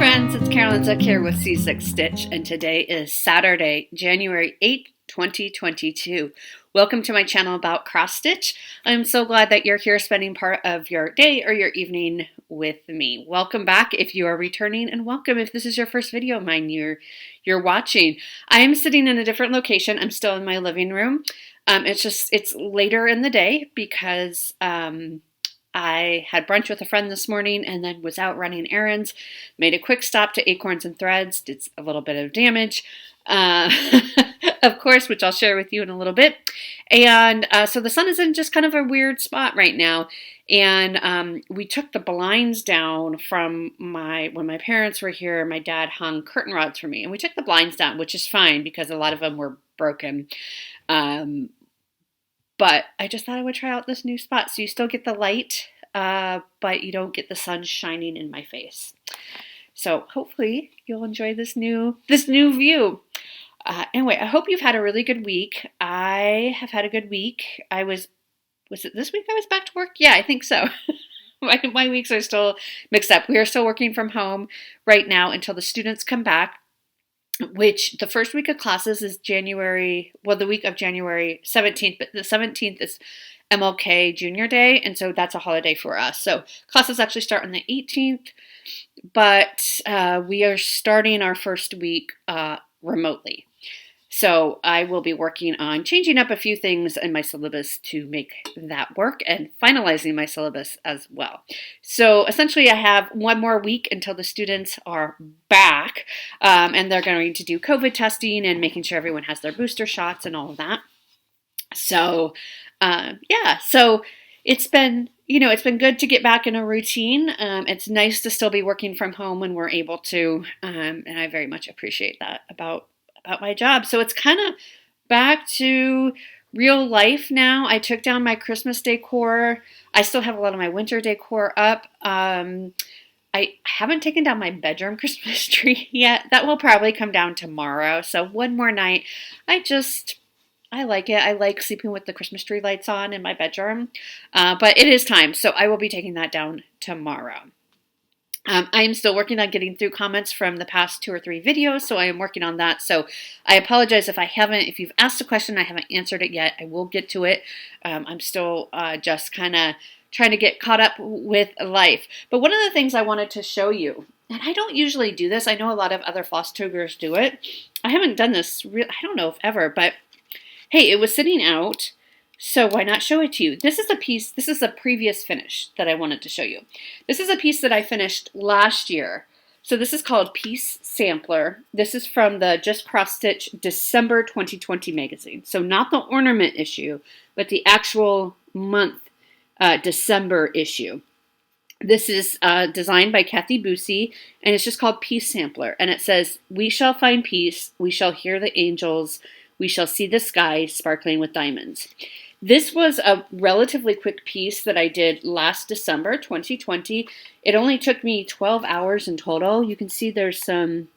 friends, it's Carolyn Zook here with C6 Stitch, and today is Saturday, January 8th, 2022. Welcome to my channel about cross stitch. I'm so glad that you're here spending part of your day or your evening with me. Welcome back if you are returning, and welcome if this is your first video of mine you're watching. I am sitting in a different location. I'm still in my living room. It's later in the day because I had brunch with a friend this morning and then was out running errands, made a quick stop to Acorns and Threads, did a little bit of damage, of course, which I'll share with you in a little bit. And so the sun is in just kind of a weird spot right now. And we took the blinds down from when my parents were here. My dad hung curtain rods for me, and we took the blinds down, which is fine because a lot of them were broken. But I just thought I would try out this new spot. So you still get the light, but you don't get the sun shining in my face. So hopefully you'll enjoy this new view. Anyway, I hope you've had a really good week. I have had a good week. Was it this week I was back to work? Yeah, I think so. My weeks are still mixed up. We are still working from home right now until the students come back, which the first week of classes is the week of January 17th, but the 17th is MLK Junior Day, and so that's a holiday for us. So classes actually start on the 18th, but we are starting our first week remotely. So I will be working on changing up a few things in my syllabus to make that work and finalizing my syllabus as well. So essentially I have one more week until the students are back, and they're going to do COVID testing and making sure everyone has their booster shots and all of that. So so it's been good to get back in a routine. It's nice to still be working from home when we're able to, and I very much appreciate that about my job. So it's kind of back to real life now. I took down my Christmas decor. I still have a lot of my winter decor up. I haven't taken down my bedroom Christmas tree yet. That will probably come down tomorrow. So one more night. I like it. I like sleeping with the Christmas tree lights on in my bedroom. But it is time. So I will be taking that down tomorrow. I am still working on getting through comments from the past 2 or 3 videos, so I am working on that. So I apologize if you've asked a question, I haven't answered it yet. I will get to it. I'm still just kind of trying to get caught up with life. But one of the things I wanted to show you, and I don't usually do this, I know a lot of other Flosstubers do it. I haven't done this, I don't know if ever, but hey, it was sitting out. So why not show it to you? This is a previous finish that I wanted to show you. This is a piece that I finished last year. So this is called Piece Sampler. This is from the Just Cross Stitch December 2020 magazine. So not the ornament issue, but the actual month December issue. This is designed by Kathy Boosie, and it's just called Piece Sampler. And it says, "We shall find peace, we shall hear the angels, we shall see the sky sparkling with diamonds." This was a relatively quick piece that I did last December 2020. It only took me 12 hours in total. You can see there's some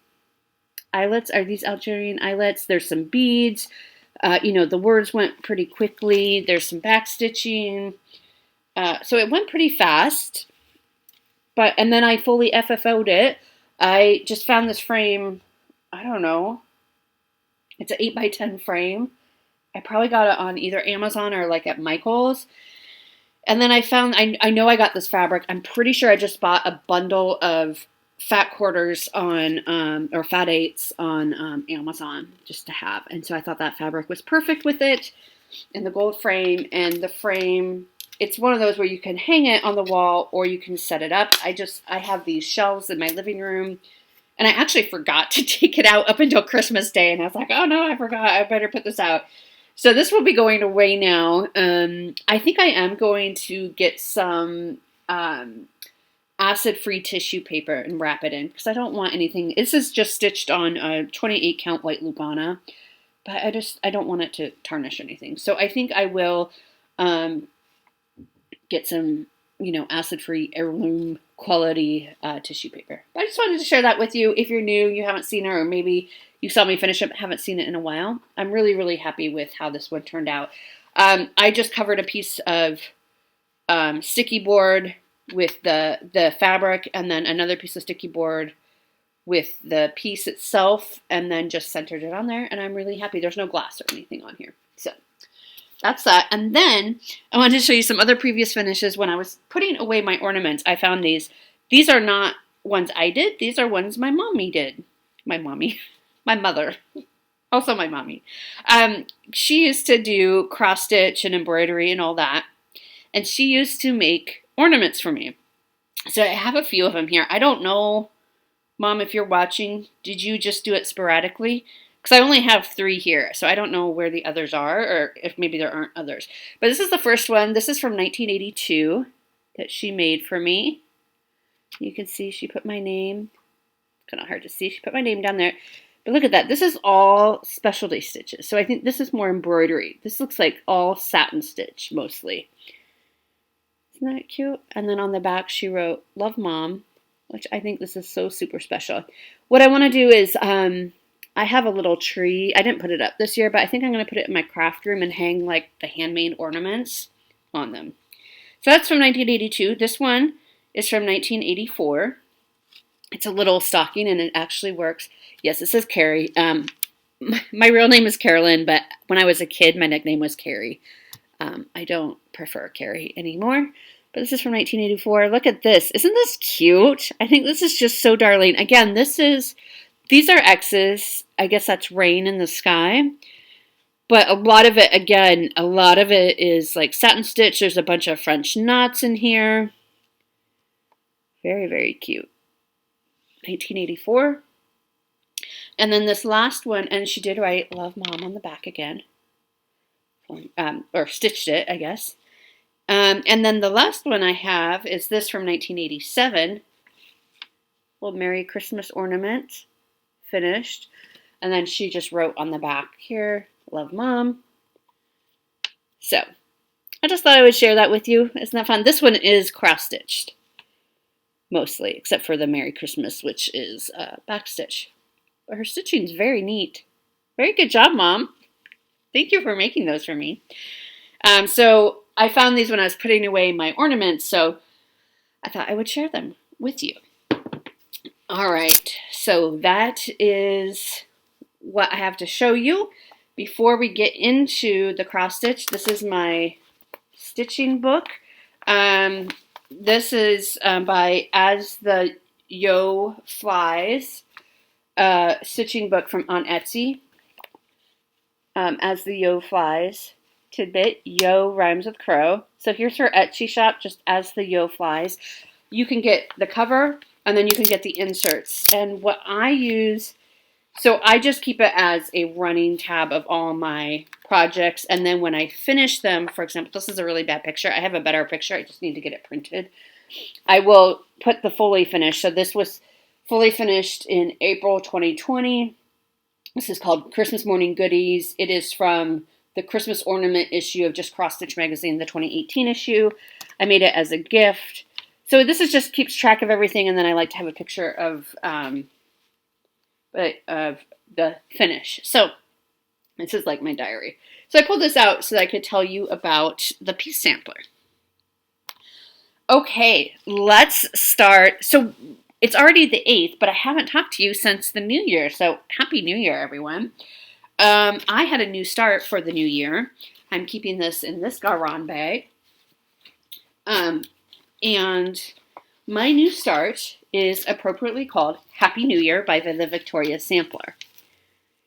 eyelets. Are these Algerian eyelets? There's some beads. The words went pretty quickly. There's some back stitching. So it went pretty fast. And then I fully FFO'd it. I just found this frame, I don't know. It's an 8x10 frame. I probably got it on either Amazon or like at Michael's. And then I know I got this fabric. I'm pretty sure I just bought a bundle of fat quarters or fat eighths on Amazon just to have. And so I thought that fabric was perfect with it and the gold frame. And the frame, it's one of those where you can hang it on the wall or you can set it up. I have these shelves in my living room. And I actually forgot to take it out up until Christmas Day. And I was like, oh no, I forgot. I better put this out. So this will be going away now. I think I am going to get some acid-free tissue paper and wrap it in. Because I don't want anything. This is just stitched on a 28 count white Lugana. But I don't want it to tarnish anything. So I think I will get some, acid-free heirloom quality tissue paper. But I just wanted to share that with you. If you're new, you haven't seen it, or maybe you saw me finish it but haven't seen it in a while. I'm really, really happy with how this one turned out. I just covered a piece of sticky board with the fabric, and then another piece of sticky board with the piece itself and then just centered it on there. And I'm really happy. There's no glass or anything on here. So that's that. And then I wanted to show you some other previous finishes. When I was putting away my ornaments, I found these. These are not ones I did. These are ones my mommy did. My mother. Also my mommy. She used to do cross stitch and embroidery and all that. And she used to make ornaments for me. So I have a few of them here. I don't know, Mom, if you're watching, did you just do it sporadically? Because I only have 3 here, so I don't know where the others are, or if maybe there aren't others. But this is the first one. This is from 1982 that she made for me. You can see she put my name. Kind of hard to see. She put my name down there. But look at that. This is all specialty stitches. So I think this is more embroidery. This looks like all satin stitch, mostly. Isn't that cute? And then on the back she wrote, "Love, Mom," which I think this is so super special. What I want to do is, I have a little tree. I didn't put it up this year, but I think I'm going to put it in my craft room and hang like the handmade ornaments on them. So that's from 1982. This one is from 1984. It's a little stocking and it actually works. Yes, it says Carrie. My real name is Carolyn, but when I was a kid, my nickname was Carrie. I don't prefer Carrie anymore. But this is from 1984. Look at this. Isn't this cute? I think this is just so darling. Again, these are X's. I guess that's rain in the sky. But a lot of it, again, a lot of it is like satin stitch. There's a bunch of French knots in here. Very, very cute. 1984. And then this last one, and she did write "Love, Mom" on the back again. Or stitched it, I guess. And then the last one I have is this from 1987. Little Merry Christmas ornament, finished. And then she just wrote on the back here, "Love, Mom." So, I just thought I would share that with you. Isn't that fun? This one is cross-stitched, mostly, except for the Merry Christmas, which is back-stitch. But her stitching is very neat. Very good job, Mom. Thank you for making those for me. So I found these when I was putting away my ornaments, so I thought I would share them with you. All right, so that is what I have to show you. Before we get into the cross stitch, this is my stitching book. This is by As the Yo Flies, stitching book on Etsy. As the Yo Flies tidbit. Yo rhymes with crow. So here's her Etsy shop, just As the Yo Flies. You can get the cover, and then you can get the inserts. And what I use, so I just keep it as a running tab of all my projects. And then when I finish them, for example, this is a really bad picture. I have a better picture. I just need to get it printed. I will put the fully finished. So this was fully finished in April 2020. This is called Christmas Morning Goodies. It is from the Christmas Ornament issue of Just Cross Stitch Magazine, the 2018 issue. I made it as a gift. So this is just keeps track of everything, and then I like to have a picture of the finish. So this is like my diary. So I pulled this out so that I could tell you about the piece sampler. Okay, let's start. So it's already the 8th, but I haven't talked to you since the New Year. So Happy New Year, everyone. I had a new start for the new year. I'm keeping this in this Garan bag. And my new start is appropriately called Happy New Year by the Victoria Sampler.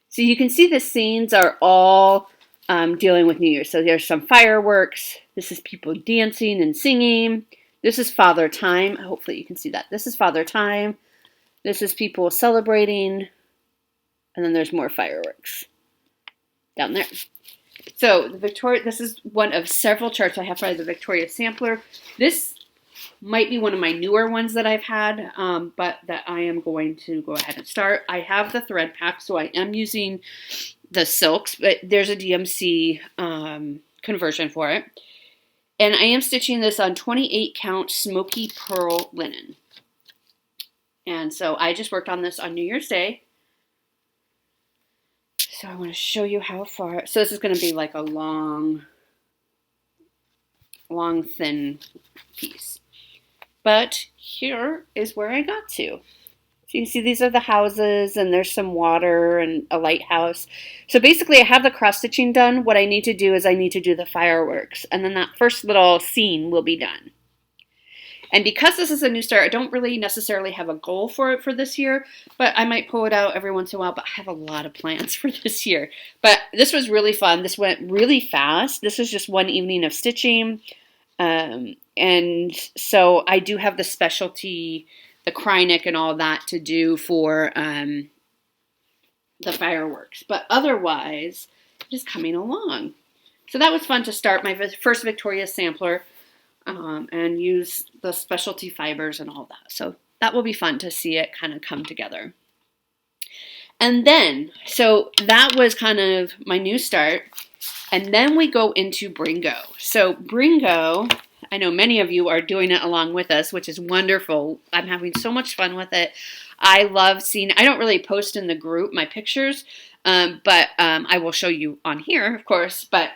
So you can see the scenes are all dealing with New Year. So there's some fireworks. This is people dancing and singing. This is Father Time. Hopefully you can see that. This is Father Time. This is people celebrating. And then there's more fireworks down there. So this is one of several charts I have by the Victoria Sampler. This might be one of my newer ones that I've had, but that I am going to go ahead and start. I have the thread pack, so I am using the silks, but there's a DMC conversion for it. And I am stitching this on 28 count smoky pearl linen. And so I just worked on this on New Year's Day. So I want to show you how far. So this is going to be like a long, thin piece. But here is where I got to. So So you can see these are the houses, and there's some water and a lighthouse. So basically I have the cross stitching done. What I need to do is I need to do the fireworks, and then that first little scene will be done. And because this is a new start, I don't really necessarily have a goal for it for this year, but I might pull it out every once in a while, but I have a lot of plans for this year. But this was really fun. This went really fast. This was just one evening of stitching. And so I do have the specialty, the Krynic and all that to do for the fireworks. But otherwise, just coming along. So that was fun to start my first Victoria sampler. And use the specialty fibers and all that. So that will be fun to see it kind of come together. And then, so that was kind of my new start. And then we go into Bringo. So Bringo, I know many of you are doing it along with us, which is wonderful. I'm having so much fun with it. I love seeing, I don't really post in the group my pictures, but I will show you on here, of course. But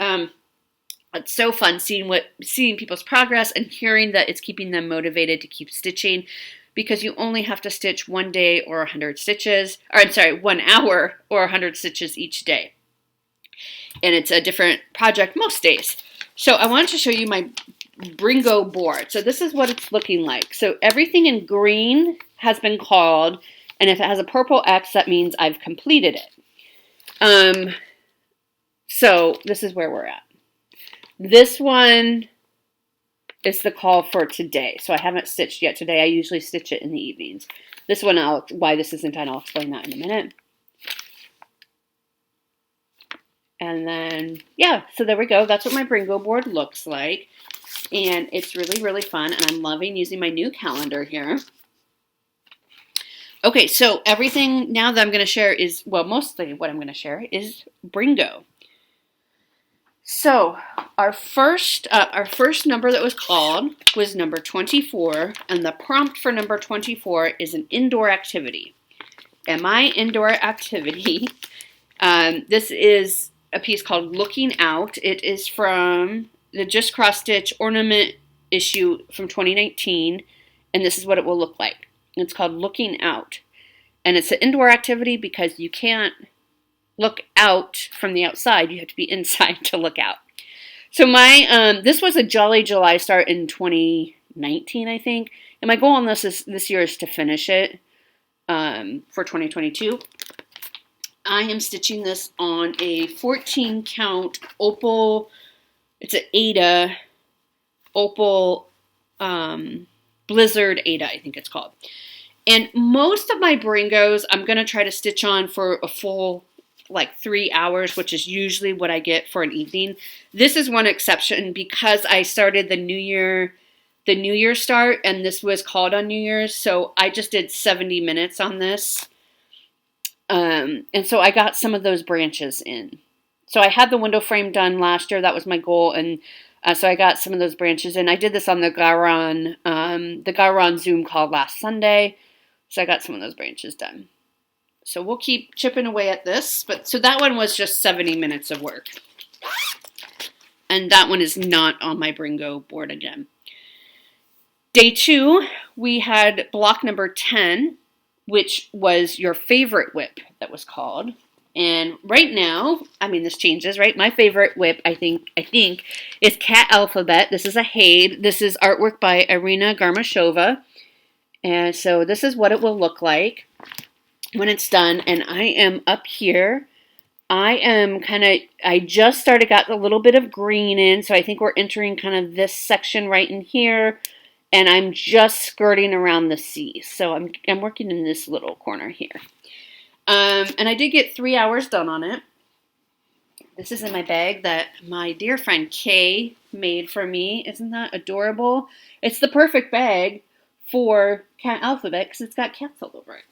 it's so fun seeing people's progress and hearing that it's keeping them motivated to keep stitching, because you only have to stitch 1 day or 100 stitches, or I'm sorry, 1 hour or 100 stitches each day. And it's a different project most days. So I wanted to show you my Bringo board. So this is what it's looking like. So everything in green has been called, and if it has a purple X, that means I've completed it. So this is where we're at. This one is the call for today. So I haven't stitched yet today. I usually stitch it in the evenings. This one, why this isn't done, I'll explain that in a minute. And then, yeah, so there we go. That's what my Bringo board looks like. And it's really, really fun. And I'm loving using my new calendar here. Okay, so everything now that I'm going to share is, well, mostly what I'm going to share is Bringo. So our first number that was called was number 24, and the prompt for number 24 is an indoor activity. And my indoor activity, this is a piece called Looking Out. It is from the Just Cross Stitch Ornament issue from 2019, and this is what it will look like. It's called Looking Out, and it's an indoor activity because you can't look out from the outside. You have to be inside to look out. So my this was a Jolly July start in 2019, I think. And my goal on this year is to finish it for 2022. I am stitching this on a 14 count opal. It's an Ada opal blizzard Ada, I think it's called. And most of my Bringos I'm going to try to stitch on for a full like 3 hours, which is usually what I get for an evening. This is one exception because I started the New Year start, and this was called on New Year's, so I just did 70 minutes on this. And so I got some of those branches in. So I had the window frame done last year. That was my goal, and so I got some of those branches in. I did this on the Garon Zoom call last Sunday, so I got some of those branches done. So we'll keep chipping away at this. But so that one was just 70 minutes of work. And that one is not on my Bringo board again. Day 2, we had block number 10, which was your favorite whip that was called. And right now, I mean, this changes, right? My favorite whip, I think, is Cat Alphabet. This is a Haid. This is artwork by Irina Garmashova. And so this is what it will look like when it's done. And I am up here. I just got a little bit of green in, so I think we're entering kind of this section right in here, and I'm just skirting around the C. So I'm working in this little corner here. And I did get 3 hours done on it. This is in my bag that my dear friend Kay made for me. Isn't that adorable? It's the perfect bag for Cat Alphabet because it's got cats all over it.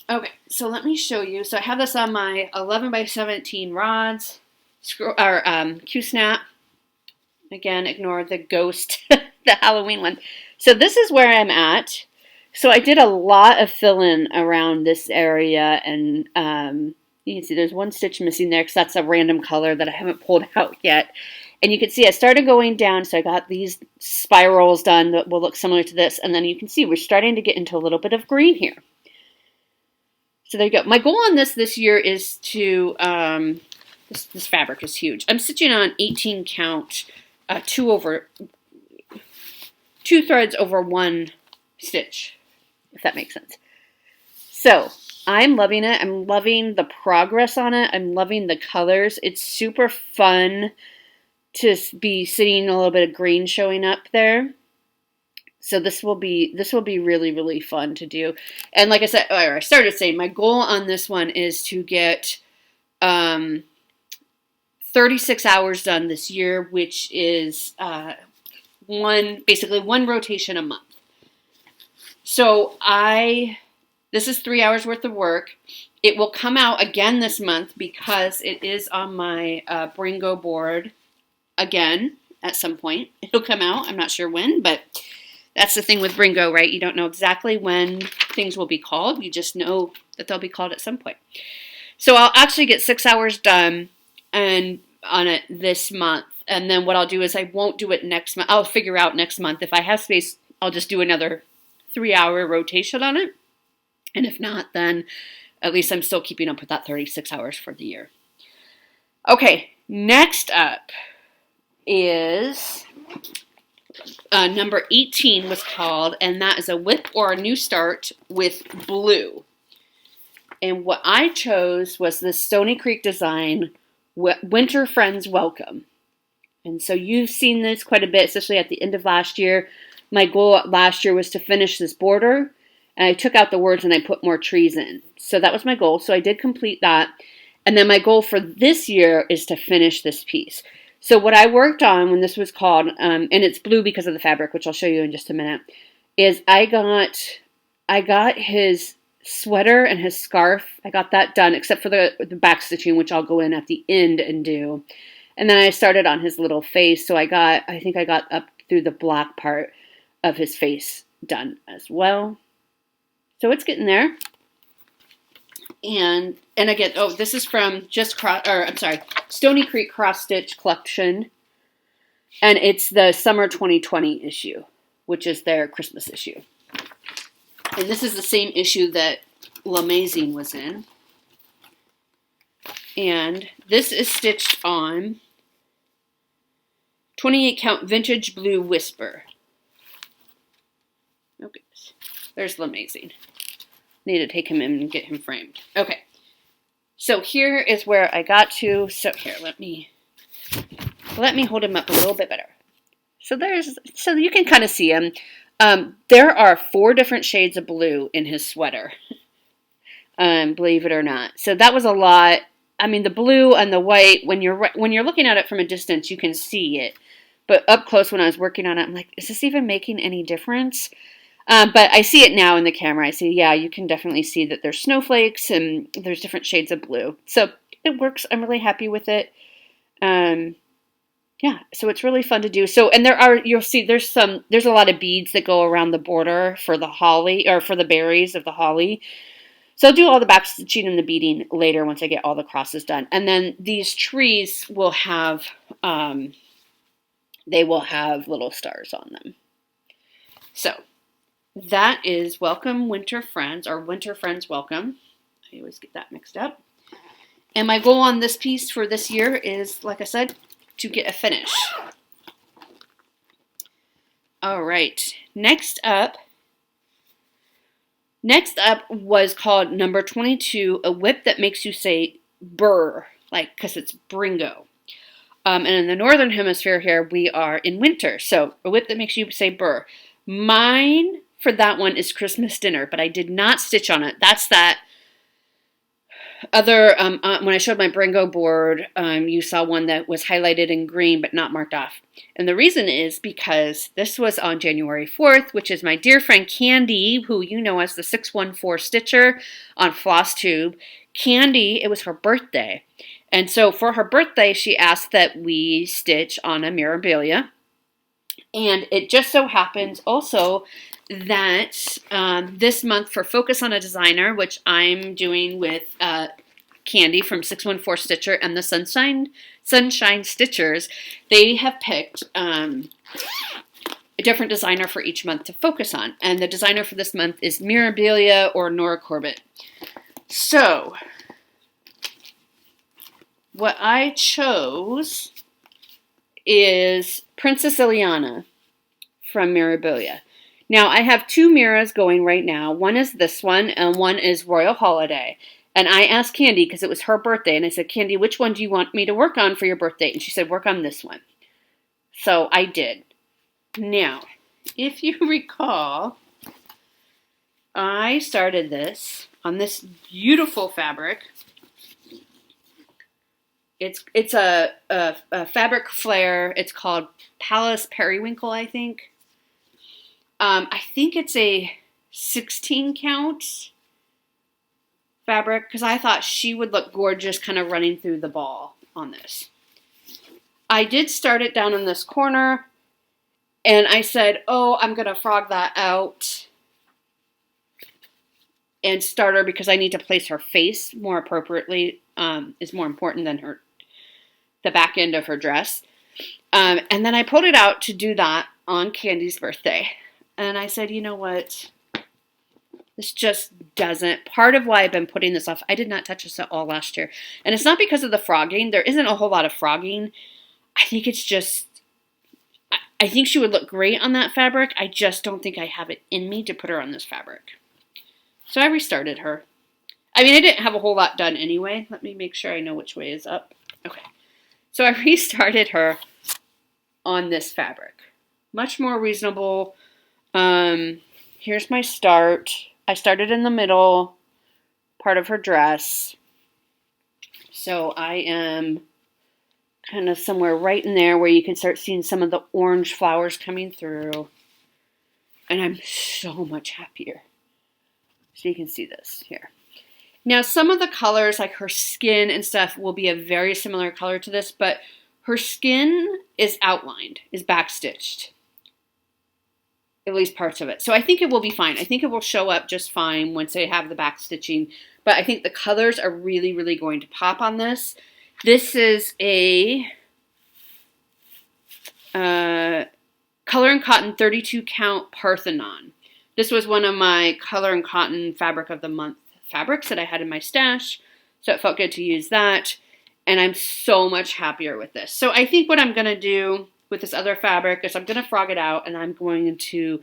Okay, so let me show you. So I have this on my 11 by 17 rods, Q-snap. Again, ignore the ghost, the Halloween one. So this is where I'm at. So I did a lot of fill-in around this area, and you can see there's one stitch missing there because that's a random color that I haven't pulled out yet. And you can see I started going down, so I got these spirals done that will look similar to this, and then you can see we're starting to get into a little bit of green here. So there you go. My goal on this year is to, this fabric is huge. I'm stitching on 18 count, two threads over one stitch, if that makes sense. So I'm loving it. I'm loving the progress on it. I'm loving the colors. It's super fun to be seeing a little bit of green showing up there. So this will be really, really fun to do. And like I said, or I started saying, my goal on this one is to get 36 hours done this year, which is basically one rotation a month. So this is 3 hours worth of work. It will come out again this month because it is on my Bringo board again at some point. It'll come out. I'm not sure when, but that's the thing with Bringo, right? You don't know exactly when things will be called. You just know that they'll be called at some point. So I'll actually get 6 hours done on it this month. And then what I'll do is I won't do it next month. I'll figure out next month. If I have space, I'll just do another 3-hour rotation on it. And if not, then at least I'm still keeping up with that 36 hours for the year. Okay, next up is number 18 was called, and that is a whip or a new start with blue. And what I chose was the Stony Creek design, Winter Friends Welcome. And so you've seen this quite a bit, especially at the end of last year. My goal last year was to finish this border, and I took out the words and I put more trees in. So that was my goal. So I did complete that. And then my goal for this year is to finish this piece. So what I worked on when this was called, and it's blue because of the fabric, which I'll show you in just a minute, is I got his sweater and his scarf. I got that done, except for the back stitching, which I'll go in at the end and do. And then I started on his little face. So I think I got up through the black part of his face done as well. So it's getting there. And again, this is from Stony Creek Cross Stitch Collection. And it's the Summer 2020 issue, which is their Christmas issue. And this is the same issue that L'Amazing was in. And this is stitched on 28 count Vintage Blue Whisper. Okay, there's L'Amazing. Need to take him in and get him framed. Okay, so here is where I got to. So here, let me hold him up a little bit better. So you can kind of see him. There are 4 different shades of blue in his sweater. Believe it or not. So that was a lot. I mean, the blue and the white, when you're looking at it from a distance, you can see it. But up close, when I was working on it, I'm like, is this even making any difference? But I see it now in the camera. I see, yeah, you can definitely see that there's snowflakes and there's different shades of blue. So it works. I'm really happy with it. Yeah, so it's really fun to do. So, and you'll see there's a lot of beads that go around the border for the holly, or for the berries of the holly. So I'll do all the back stitching and the beading later once I get all the crosses done. And then these trees will have, they will have little stars on them. So that is Welcome Winter Friends, or Winter Friends Welcome. I always get that mixed up. And my goal on this piece for this year is, like I said, to get a finish. All right, next up was called number 22, a whip that makes you say burr, like, because it's Bringo. And in the northern hemisphere here, we are in winter, so a whip that makes you say burr. Mine for that one is Christmas Dinner, but I did not stitch on it. That's that other, when I showed my Bringo board, you saw one that was highlighted in green but not marked off. And the reason is because this was on January 4th, which is my dear friend Candy, who you know as the 614 Stitcher on Flosstube. Candy, it was her birthday. And so for her birthday, she asked that we stitch on a Mirabilia. And it just so happens also that this month for Focus on a Designer, which I'm doing with Candy from 614 Stitcher and the Sunshine Stitchers, they have picked a different designer for each month to focus on. And the designer for this month is Mirabilia or Nora Corbett. So, what I chose is Princess Ileana from Mirabilia. Now, I have two Miras going right now. One is this one, and one is Royal Holiday. And I asked Candy, because it was her birthday, and I said, Candy, which one do you want me to work on for your birthday? And she said, work on this one. So I did. Now, if you recall, I started this on this beautiful fabric. It's a fabric flare. It's called Palace Periwinkle, I think. I think it's a 16 count fabric because I thought she would look gorgeous kind of running through the ball on this. I did start it down in this corner and I said, oh, I'm going to frog that out and start her because I need to place her face more appropriately, is more important than the back end of her dress. And then I pulled it out to do that on Candy's birthday. And I said, you know what? This just doesn't. Part of why I've been putting this off, I did not touch this at all last year. And it's not because of the frogging. There isn't a whole lot of frogging. I think it's just, I think she would look great on that fabric. I just don't think I have it in me to put her on this fabric. So I restarted her. I mean, I didn't have a whole lot done anyway. Let me make sure I know which way is up. Okay. So I restarted her on this fabric. Much more reasonable. Here's my start. I started in the middle part of her dress. So I am kind of somewhere right in there where you can start seeing some of the orange flowers coming through. And I'm so much happier. So you can see this here. Now, some of the colors, like her skin and stuff, will be a very similar color to this, but her skin is outlined, is backstitched. At least parts of it. So I think it will be fine. I think it will show up just fine once I have the back stitching. But I think the colors are really, really going to pop on this. This is a Color and Cotton 32 count Parthenon. This was one of my Color and Cotton Fabric of the Month fabrics that I had in my stash. So it felt good to use that. And I'm so much happier with this. So I think what I'm going to do with this other fabric is I'm going to frog it out and I'm going to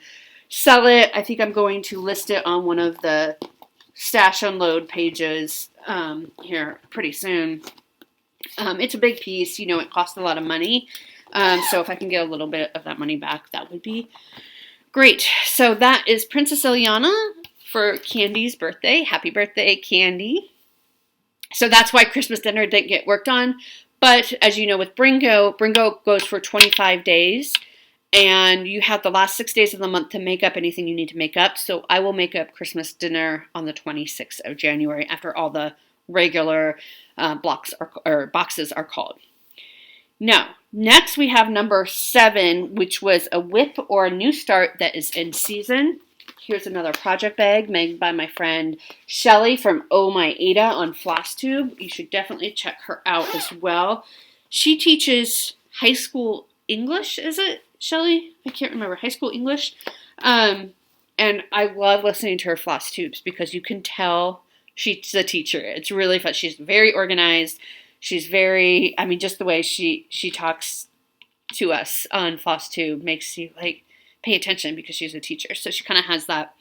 sell it. I think I'm going to list it on one of the stash unload pages here pretty soon. It's a big piece. You know, it costs a lot of money. So if I can get a little bit of that money back, that would be great. So that is Princess Ileana for Candy's birthday. Happy birthday, Candy. So that's why Christmas dinner didn't get worked on. But as you know, with Bringo goes for 25 days. And you have the last 6 days of the month to make up anything you need to make up. So I will make up Christmas dinner on the 26th of January after all the regular boxes are called. Now, next we have number 7, which was a whip or a new start that is in season. Here's another project bag made by my friend Shelly from Oh My Ada on Flosstube. You should definitely check her out as well. She teaches high school English, is it, Shelly? I can't remember. High school English. And I love listening to her Flosstubes because you can tell she's a teacher. It's really fun. She's very organized. She's very, I mean, just the way she talks to us on Flosstube makes you like pay attention because she's a teacher. So she kind of has that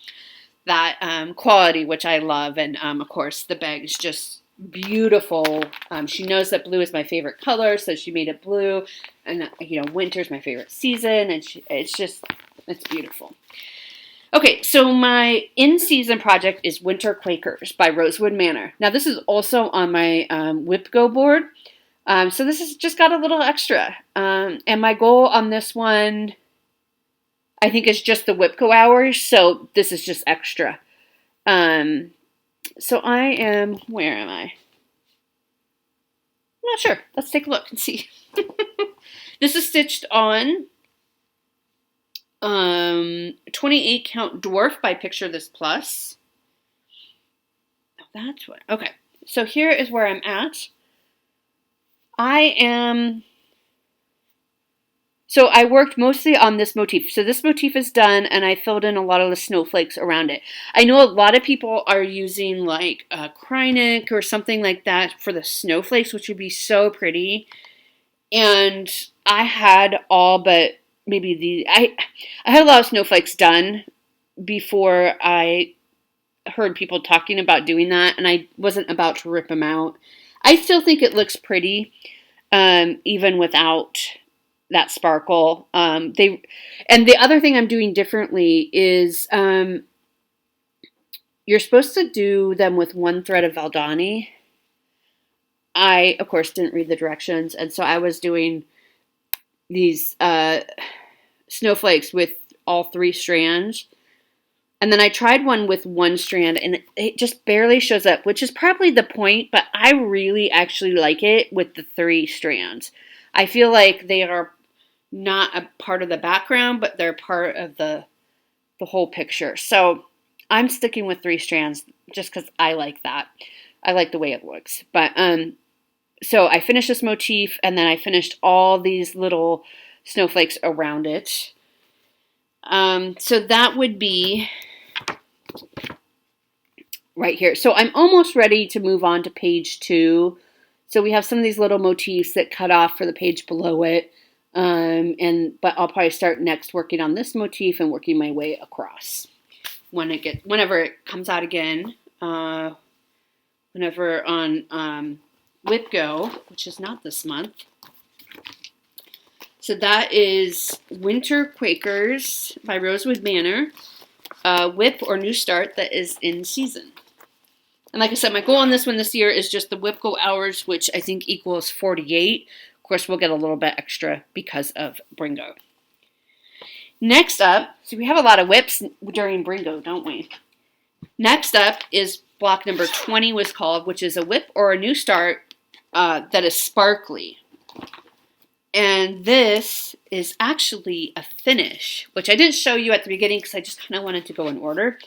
quality, which I love. And of course, the bag is just beautiful. She knows that blue is my favorite color, so she made it blue. And you know, winter's my favorite season, and it's beautiful. Okay, so my in-season project is Winter Quakers by Rosewood Manor. Now, this is also on my Whip Go board. So this has just got a little extra. And my goal on this one, I think, is just the Whip Go hours. So this is just extra. So where am I? I'm not sure. Let's take a look and see. This is stitched on 28 count Dwarf by Picture This Plus. Oh, that's what. Okay, so here is where I'm at. I am So I worked mostly on this motif. So this motif is done, and I filled in a lot of the snowflakes around it. I know a lot of people are using like Krynic or something like that for the snowflakes, which would be so pretty. And I had all but maybe I had a lot of snowflakes done before I heard people talking about doing that, and I wasn't about to rip them out. I still think it looks pretty, even without that sparkle. And the other thing I'm doing differently is you're supposed to do them with one thread of Valdani. I, of course, didn't read the directions, and so I was doing these snowflakes with all 3 strands. And then I tried one with 1 strand, and it just barely shows up, which is probably the point, but I really actually like it with the 3 strands. I feel like they are not a part of the background, but they're part of the whole picture. So I'm sticking with 3 strands just because I like that. I like the way it looks. But so I finished this motif, and then I finished all these little snowflakes around it. So that would be right here. So I'm almost ready to move on to page 2. So we have some of these little motifs that cut off for the page below it. But I'll probably start next working on this motif and working my way across whenever it comes out again. Whenever on Whip Go, which is not this month. So that is Winter Quakers by Rosewood Manor, Whip or New Start that is in season. And like I said, my goal on this one this year is just the Whip Go hours, which I think equals 48. Of course, we'll get a little bit extra because of Bringo. Next up, so we have a lot of whips during Bringo, don't we? Next up is block number 20 was called, which is a whip or a new start that is sparkly. And this is actually a finish, which I didn't show you at the beginning because I just kind of wanted to go in order.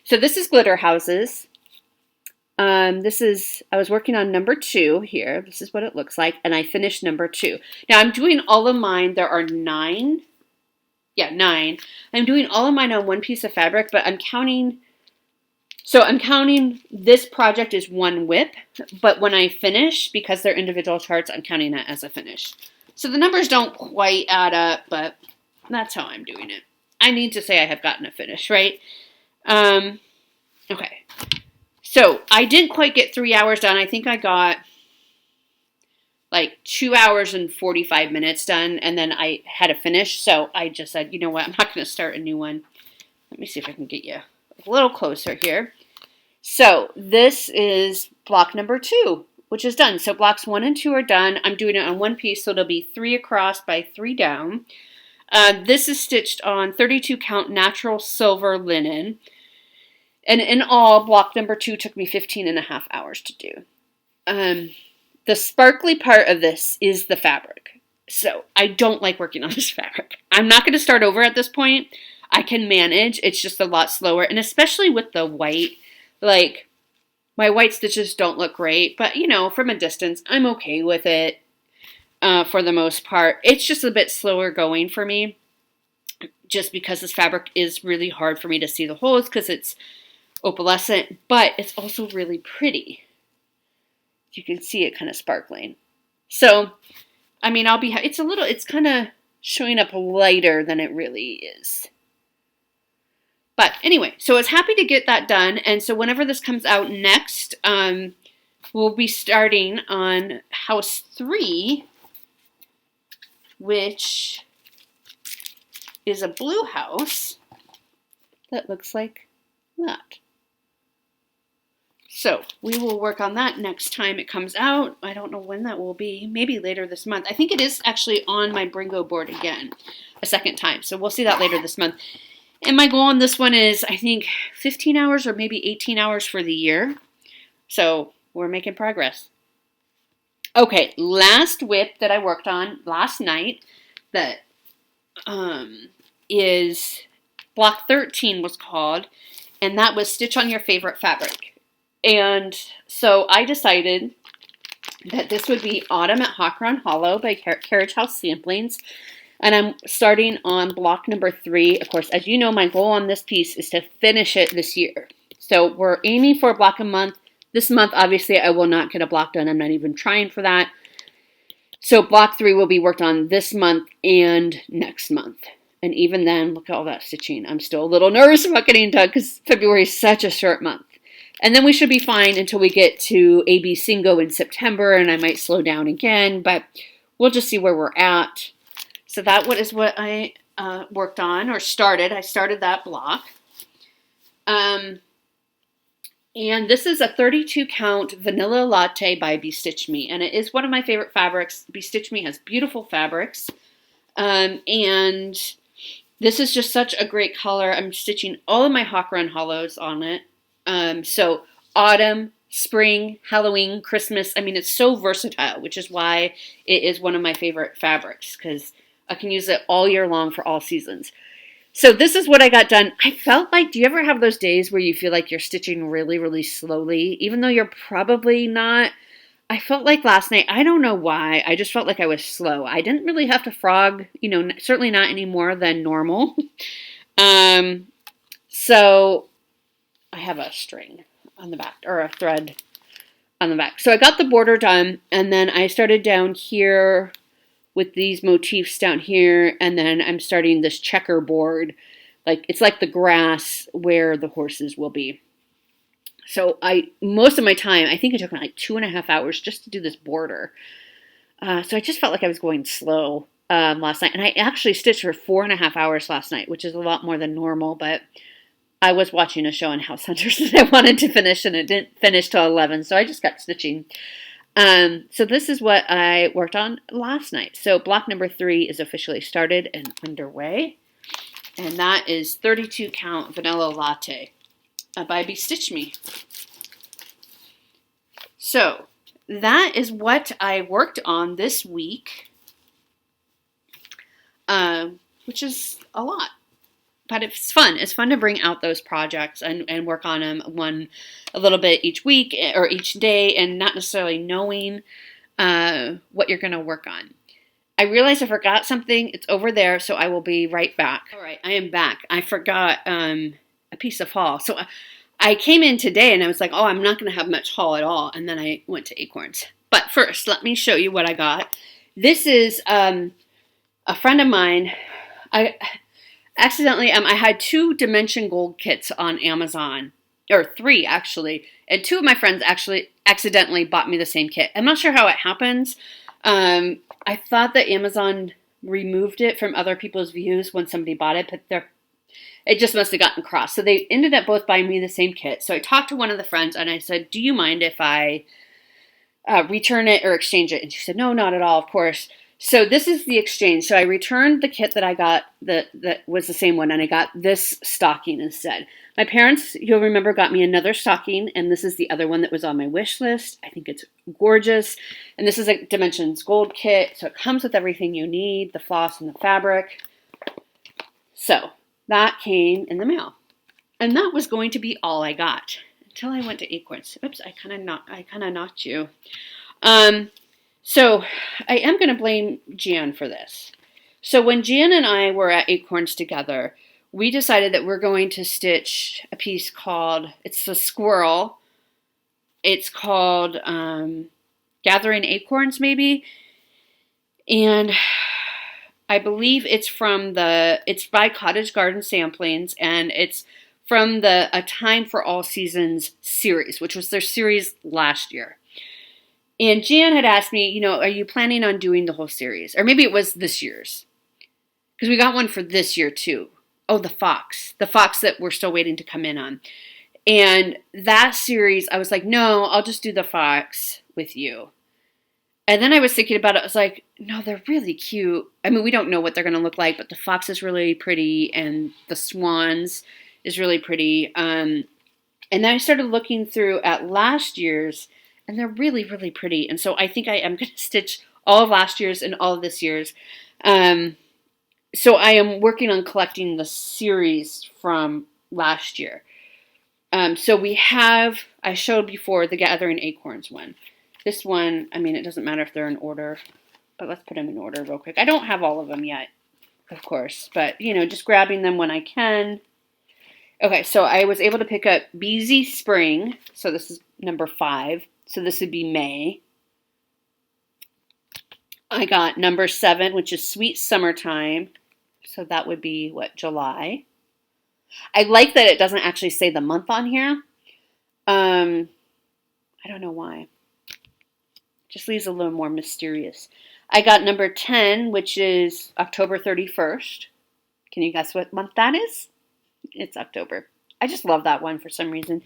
So this is Glitter Houses. I was working on number 2 here. This is what it looks like. And I finished number 2. Now I'm doing all of mine. There are 9. Yeah, 9. I'm doing all of mine on one piece of fabric, but I'm counting this project as 1 whip, but when I finish, because they're individual charts, I'm counting that as a finish. So the numbers don't quite add up, but that's how I'm doing it. I need to say I have gotten a finish, right? Okay. So I didn't quite get 3 hours done. I think I got like 2 hours and 45 minutes done, and then I had a finish. So I just said, you know what? I'm not going to start a new one. Let me see if I can get you a little closer here. So this is block number 2, which is done. So blocks 1 and 2 are done. I'm doing it on one piece, so it'll be 3 across by 3 down. This is stitched on 32 count natural silver linen. And in all, block number 2 took me 15.5 hours to do. The sparkly part of this is the fabric. So I don't like working on this fabric. I'm not going to start over at this point. I can manage. It's just a lot slower. And especially with the white, like my white stitches don't look great. But, you know, from a distance, I'm okay with it for the most part. It's just a bit slower going for me. Just because this fabric is really hard for me to see the holes because it's opalescent. But it's also really pretty. You can see it kind of sparkling. So, I mean, it's kind of showing up lighter than it really is. But anyway, so I was happy to get that done. And so whenever this comes out next, we'll be starting on house 3, which is a blue house that looks like that. So we will work on that next time it comes out. I don't know when that will be. Maybe later this month. I think it is actually on my Bringo board again a second time. So we'll see that later this month. And my goal on this one is, I think, 15 hours or maybe 18 hours for the year. So we're making progress. Okay, last whip that I worked on last night that is block 13 was called. And that was Stitch on Your Favorite Fabric. And so I decided that this would be Autumn at Hawk Run Hollow by Carriage House Samplings. And I'm starting on block number 3. Of course, as you know, my goal on this piece is to finish it this year. So we're aiming for a block a month. This month, obviously, I will not get a block done. I'm not even trying for that. So block 3 will be worked on this month and next month. And even then, look at all that stitching. I'm still a little nervous about getting done because February is such a short month. And then we should be fine until we get to AB Singo in September, and I might slow down again, but we'll just see where we're at. So that is what I worked on or started. I started that block. And this is a 32 count vanilla latte by Bestitch Me, and it is one of my favorite fabrics. Bestitch Me has beautiful fabrics, and this is just such a great color. I'm stitching all of my Hawk Run hollows on it. So autumn, spring, Halloween, Christmas. I mean, it's so versatile, which is why it is one of my favorite fabrics, because I can use it all year long for all seasons. So this is what I got done. I felt like, do you ever have those days where you feel like you're stitching really, really slowly, even though you're probably not? I felt like last night, I don't know why, I just felt like I was slow. I didn't really have to frog, certainly not any more than normal. So I have a string on the back, or a thread on the back. So I got the border done, and then I started down here with these motifs down here, and then I'm starting this checkerboard. It's like the grass where the horses will be. So most of my time, I think it took me like 2.5 hours just to do this border. So I just felt like I was going slow last night. And I actually stitched for 4.5 hours last night, which is a lot more than normal, but I was watching a show on House Hunters that I wanted to finish, and it didn't finish till 11, so I just got stitching. So this is what I worked on last night. So block number 3 is officially started and underway, and that is 32 count vanilla latte by Bestitch Me. So that is what I worked on this week, which is a lot. But it's fun. It's fun to bring out those projects and work on them a little bit each week or each day, and not necessarily knowing what you're going to work on. I realized I forgot something. It's over there, so I will be right back. All right, I am back. I forgot a piece of haul. So I came in today and I was like, oh, I'm not going to have much haul at all. And then I went to Acorns. But first, let me show you what I got. This is a friend of mine. Accidentally, I had 2 Dimension Gold kits on Amazon, or 3 actually, and 2 of my friends actually accidentally bought me the same kit. I'm not sure how it happens. I thought that Amazon removed it from other people's views when somebody bought it, but it just must have gotten crossed. So they ended up both buying me the same kit. So I talked to one of the friends and I said, do you mind if I return it or exchange it? And she said, no, not at all, of course. So this is the exchange. So I returned the kit that I got that was the same one, and I got this stocking instead. My parents, you'll remember, got me another stocking, and this is the other one that was on my wish list. I think it's gorgeous. And this is a Dimensions Gold kit, so it comes with everything you need, the floss and the fabric. So that came in the mail. And that was going to be all I got until I went to Acorns. Oops, I kind of knocked you. So I am going to blame Jan for this. So when Jan and I were at Acorns together, we decided that we're going to stitch a piece called, it's the squirrel. It's called Gathering Acorns, maybe. And I believe it's by Cottage Garden Samplings, and it's from the A Time for All Seasons series, which was their series last year. And Jan had asked me, are you planning on doing the whole series? Or maybe it was this year's. Because we got one for this year too. Oh, the fox. The fox that we're still waiting to come in on. And that series, I was like, no, I'll just do the fox with you. And then I was thinking about it. I was like, no, they're really cute. I mean, we don't know what they're going to look like, but the fox is really pretty. And the swans is really pretty. And then I started looking through at last year's. And they're really, really pretty. And so I think I am going to stitch all of last year's and all of this year's. So I am working on collecting the series from last year. So we have, I showed before, the Gathering Acorns one. This one, I mean, it doesn't matter if they're in order, but let's put them in order real quick. I don't have all of them yet. of course, but you know, just grabbing them when I can. Okay, so I was able to pick up BZ Spring. So this is number 5. So this would be May. I got number 7, which is Sweet Summertime. So that would be, what, July? I like that it doesn't actually say the month on here. I don't know why. Just leaves a little more mysterious. I got number 10, which is October 31st. Can you guess what month that is? It's October. I just love that one for some reason.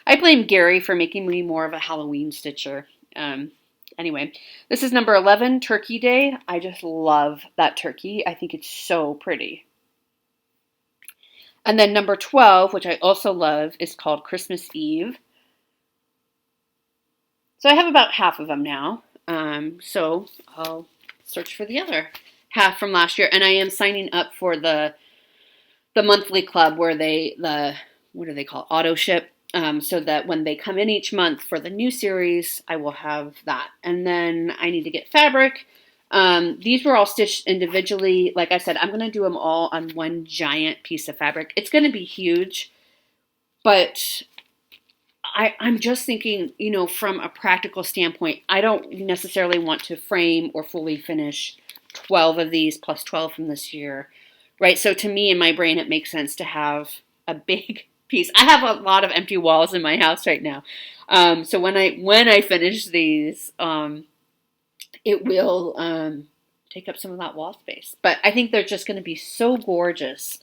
I blame Gary for making me more of a Halloween stitcher. Anyway, this is number 11, Turkey Day. I just love that turkey. I think it's so pretty. And then number 12, which I also love, is called Christmas Eve. So I have about half of them now. So I'll search for the other half from last year. And I am signing up for the monthly club where what do they call it? Auto ship. So that when they come in each month for the new series, I will have that. And then I need to get fabric. These were all stitched individually. Like I said, I'm going to do them all on one giant piece of fabric. It's going to be huge, but I'm just thinking, you know, from a practical standpoint, I don't necessarily want to frame or fully finish 12 of these plus 12 from this year, right? So to me, in my brain, it makes sense to have a big piece. I have a lot of empty walls in my house right now. So when I finish these, it will take up some of that wall space. But I think they're just going to be so gorgeous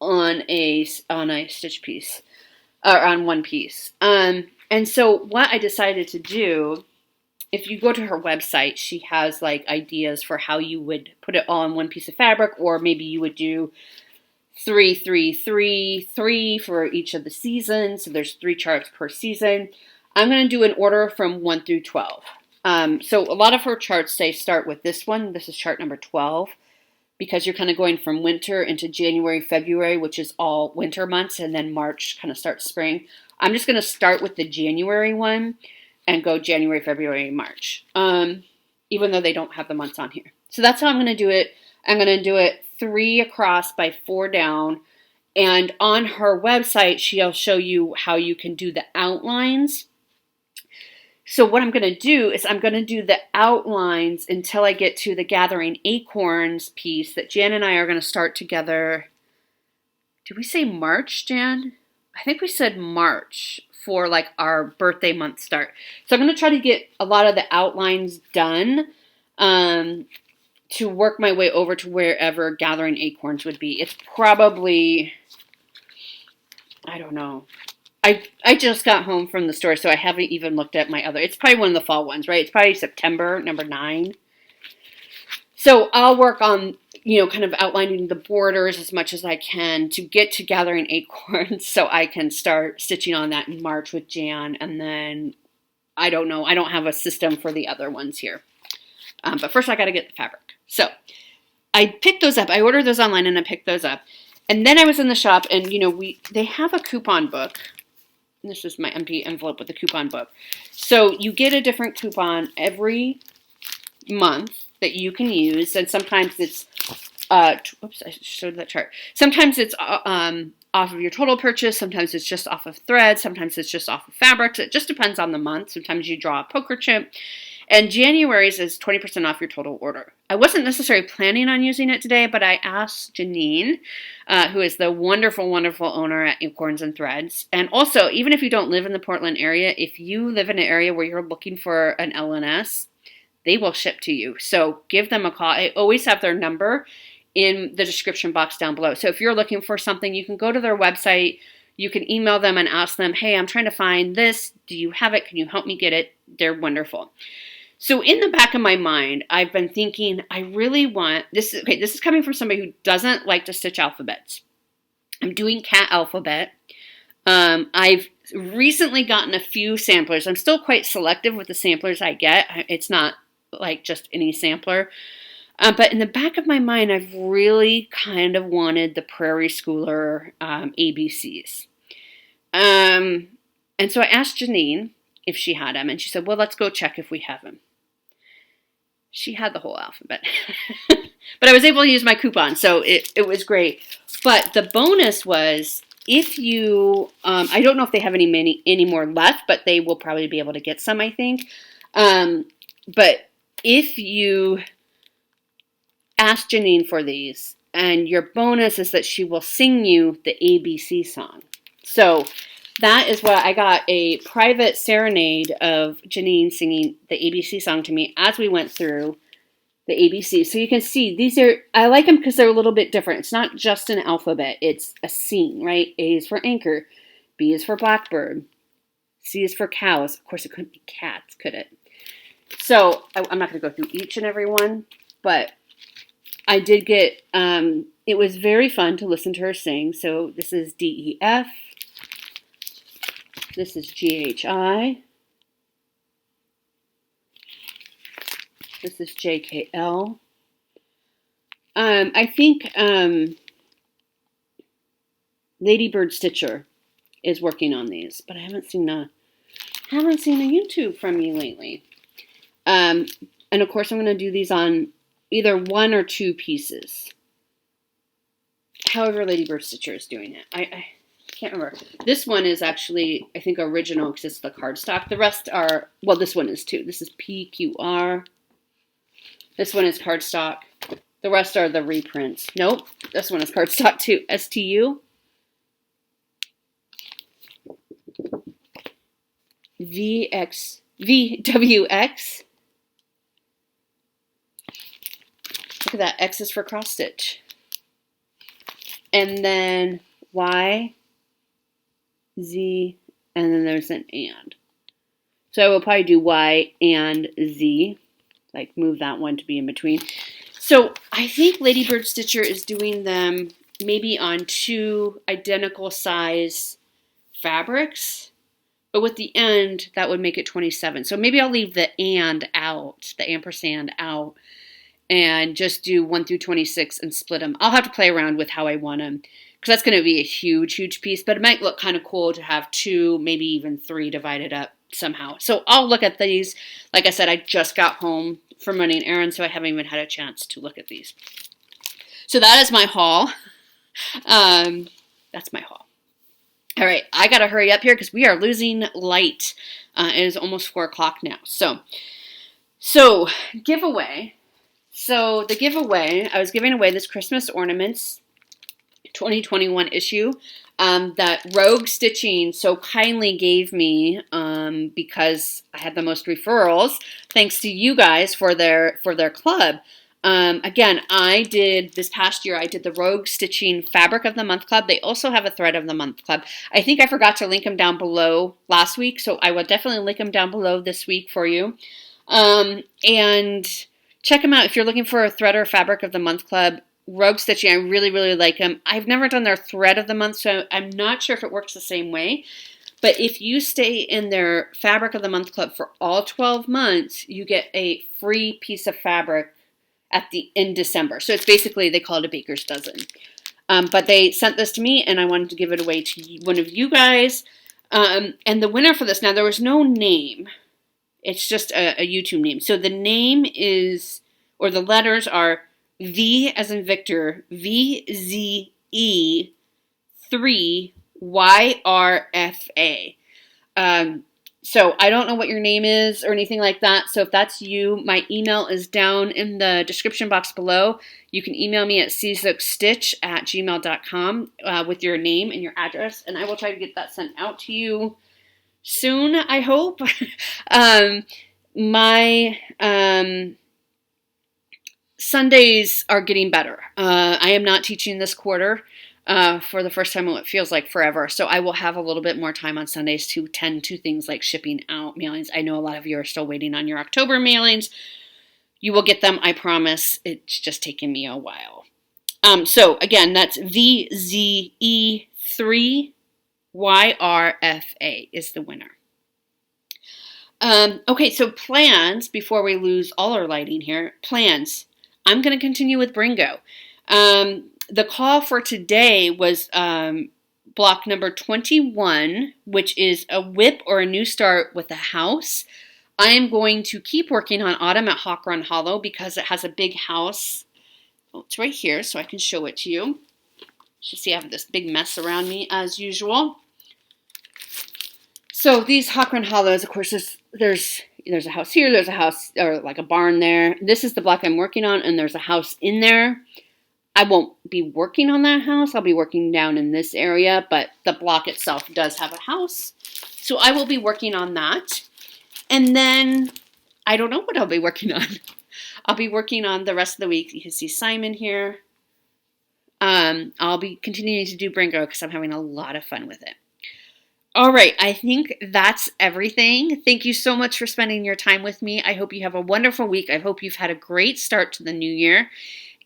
on a stitch piece. Or on one piece. And so what I decided to do, if you go to her website, she has like ideas for how you would put it all on one piece of fabric, or maybe you would do 3, 3, 3, 3 for each of the seasons. So there's 3 charts per season. I'm going to do an order from 1 through 12. So a lot of her charts say start with this one. This is chart number 12. Because you're kind of going from winter into January, February, which is all winter months, and then March kind of starts spring. I'm just going to start with the January one and go January, February, March, even though they don't have the months on here. So that's how I'm going to do it. I'm going to do it 3 across by 4 down, and on her website, she'll show you how you can do the outlines. So what I'm going to do is I'm going to do the outlines until I get to the Gathering Acorns piece that Jan and I are going to start together. Did we say March, Jan? I think we said March for like our birthday month start. So I'm going to try to get a lot of the outlines done to work my way over to wherever Gathering Acorns would be. It's probably, I don't know. I just got home from the store, so I haven't even looked at my other. It's probably one of the fall ones, right? It's probably September, number 9. So I'll work on, you know, kind of outlining the borders as much as I can to get to Gathering Acorns so I can start stitching on that in March with Jan. And then, I don't know, I don't have a system for the other ones here. But first I got to get the fabric. So I picked those up. I ordered those online and I picked those up. And then I was in the shop and, you know, they have a coupon book. This is my empty envelope with the coupon book. So you get a different coupon every month that you can use. And sometimes it's, oops, I showed that chart. Sometimes it's off of your total purchase. Sometimes it's just off of thread. Sometimes it's just off of fabrics. It just depends on the month. Sometimes you draw a poker chip. And January's is 20% off your total order. I wasn't necessarily planning on using it today, but I asked Janine, who is the wonderful, wonderful owner at Acorns and Threads. And also, even if you don't live in the Portland area, if you live in an area where you're looking for an LNS, they will ship to you. So give them a call. I always have their number in the description box down below. So if you're looking for something, you can go to their website. You can email them and ask them, hey, I'm trying to find this. Do you have it? Can you help me get it? They're wonderful. So in the back of my mind, I've been thinking, I really want, this is coming from somebody who doesn't like to stitch alphabets. I'm doing cat alphabet. I've recently gotten a few samplers. I'm still quite selective with the samplers I get. It's not like just any sampler. But in the back of my mind, I've really kind of wanted the Prairie Schooler ABCs. And so I asked Janine if she had them, and she said, well, let's go check if we have them. she had the whole alphabet. But I was able to use my coupon, so it was great. But the bonus was, if you, I don't know if they have any more left, but they will probably be able to get some, I think. But if you ask Janine for these, and your bonus is that she will sing you the ABC song. So that is what I got, a private serenade of Janine singing the ABC song to me as we went through the ABC. So you can see these are, I like them because they're a little bit different. It's not just an alphabet, it's a scene, right? A is for anchor, B is for blackbird, C is for cows. Of course, it couldn't be cats, could it? So I'm not going to go through each and every one, but I did get, it was very fun to listen to her sing. So this is D, E, F. This is G, H, I. This is J, K, L. I think Ladybird Stitcher is working on these, but I haven't seen a YouTube from you lately. And of course, I'm going to do these on either 1 or 2 pieces. However, Ladybird Stitcher is doing it. I can't remember. This one is actually, I think, original because it's the cardstock. The rest are, well, this one is too. This is PQR. This one is cardstock. The rest are the reprints. Nope, this one is cardstock too. STU. VWX. Look at that. X is for cross stitch. And then Y, Z, and then there's an and. So I will probably do Y and Z. Like move that one to be in between. So I think Ladybird Stitcher is doing them maybe on 2 identical size fabrics, but with the end, that would make it 27. So maybe I'll leave the and out, the ampersand out, and just do 1 through 26 and split them. I'll have to play around with how I want them, because that's going to be a huge, huge piece, but it might look kind of cool to have 2, maybe even 3 divided up somehow. So I'll look at these. Like I said, I just got home from running errands, so I haven't even had a chance to look at these. So that is my haul. That's my haul. All right, I got to hurry up here because we are losing light. It is almost 4 o'clock now. So giveaway. So the giveaway, I was giving away this Christmas Ornaments 2021 issue that Rogue Stitching so kindly gave me because I had the most referrals, thanks to you guys for their club. Again, I did this past year, I did the Rogue Stitching Fabric of the Month Club. They also have a Thread of the Month Club. I think I forgot to link them down below last week, so I will definitely link them down below this week for you. And check them out if you're looking for a Thread or Fabric of the Month Club. Rogue Stitching, I really, really like them. I've never done their Thread of the Month, so I'm not sure if it works the same way. But if you stay in their Fabric of the Month Club for all 12 months, you get a free piece of fabric in December. So it's basically, they call it a baker's dozen. But they sent this to me, and I wanted to give it away to one of you guys. And the winner for this, now there was no name. It's just a YouTube name. So the name is, or the letters are V as in Victor, VZE 3 YRFA. So I don't know what your name is or anything like that. So if that's you, my email is down in the description box below. You can email me at czukstitch@gmail.com with your name and your address, and I will try to get that sent out to you soon, I hope. My Sundays are getting better. I am not teaching this quarter for the first time in what feels like forever. So I will have a little bit more time on Sundays to tend to things like shipping out mailings. I know a lot of you are still waiting on your October mailings. You will get them, I promise. It's just taking me a while. So again, that's VZE3 YRFA is the winner. Okay, so plans, before we lose all our lighting here, plans. I'm going to continue with Bringo. The call for today was block number 21, which is a whip or a new start with a house. I am going to keep working on Autumn at Hawk Run Hollow because it has a big house. Oh, it's right here, so I can show it to you. You should see I have this big mess around me as usual. So these Hawk Run Hollows, of course, there's a house here, there's a house, or like a barn there. This is the block I'm working on, and there's a house in there. I won't be working on that house. I'll be working down in this area, but the block itself does have a house. So I will be working on that. And then I don't know what I'll be working on. I'll be working on the rest of the week. You can see Simon here. I'll be continuing to do Bringo because I'm having a lot of fun with it. All right, I think that's everything. Thank you so much for spending your time with me. I hope you have a wonderful week. I hope you've had a great start to the new year.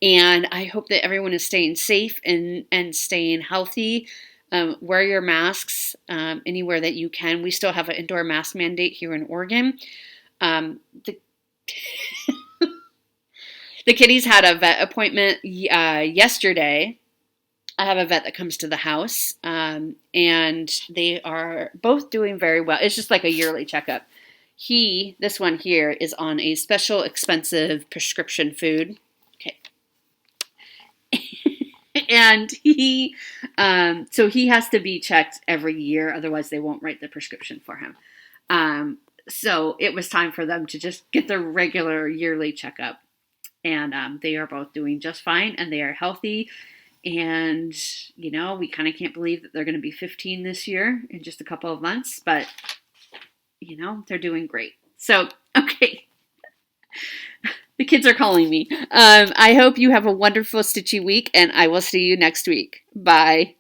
And I hope that everyone is staying safe and staying healthy. Wear your masks anywhere that you can. We still have an indoor mask mandate here in Oregon. The kitties had a vet appointment yesterday. I have a vet that comes to the house, and they are both doing very well. It's just like a yearly checkup. This one here, is on a special expensive prescription food. Okay. And so he has to be checked every year, otherwise they won't write the prescription for him. So it was time for them to just get their regular yearly checkup. And they are both doing just fine, and they are healthy. And, we kind of can't believe that they're going to be 15 this year in just a couple of months, but, they're doing great. So, okay. The kids are calling me. I hope you have a wonderful Stitchy week, and I will see you next week. Bye.